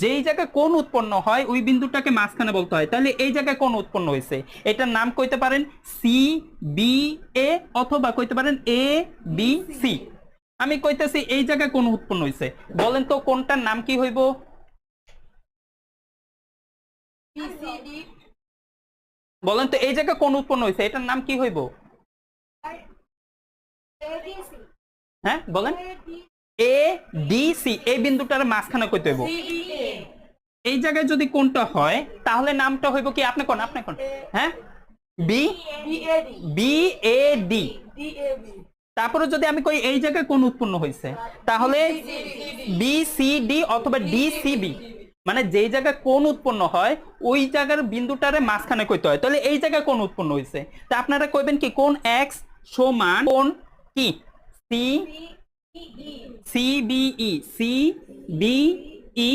যেই জায়গায় কোণ উৎপন্ন হয় ওই বিন্দুটাকে মাঝখানে বলতে হয়। তাহলে এই জায়গায় কোণ উৎপন্ন হয়েছে, এটার নাম কইতে পারেন সি বি এ, অথবা কইতে পারেন এ বি সি। আমি কইতেছি এই জায়গায় কোণ উৎপন্ন হয়েছে, বলেন তো কোনটার নাম কি হইব? বলেন তো এই জায়গায় কোণ উৎপন্ন হয়েছে, এটার নাম কি হইব? হ্যাঁ বলেন। এ ডি সি, এই বিন্দুটার মাঝখানে কইতে হইব। এই জায়গায় যদি কোনটা হয় তাহলে নামটা হইব কি? আপনি কোন, আপনি কোন? হ্যাঁ, বি বি এ ডি। তারপরে যদি আমি কই এই জায়গায় কোন উৎপন্ন হয়েছে, তাহলে বি সি ডি অথবা ডি সি বি। মানে যেই জায়গায় কোন উৎপন্ন হয় ওই জায়গার বিন্দুটারে মাঝখানে কইতে হয়। তাহলে এই জায়গায় কোন উৎপন্ন হয়েছে, তা আপনারা কইবেন কি কোন এক্স সমান কোন কি C C B E, C B ই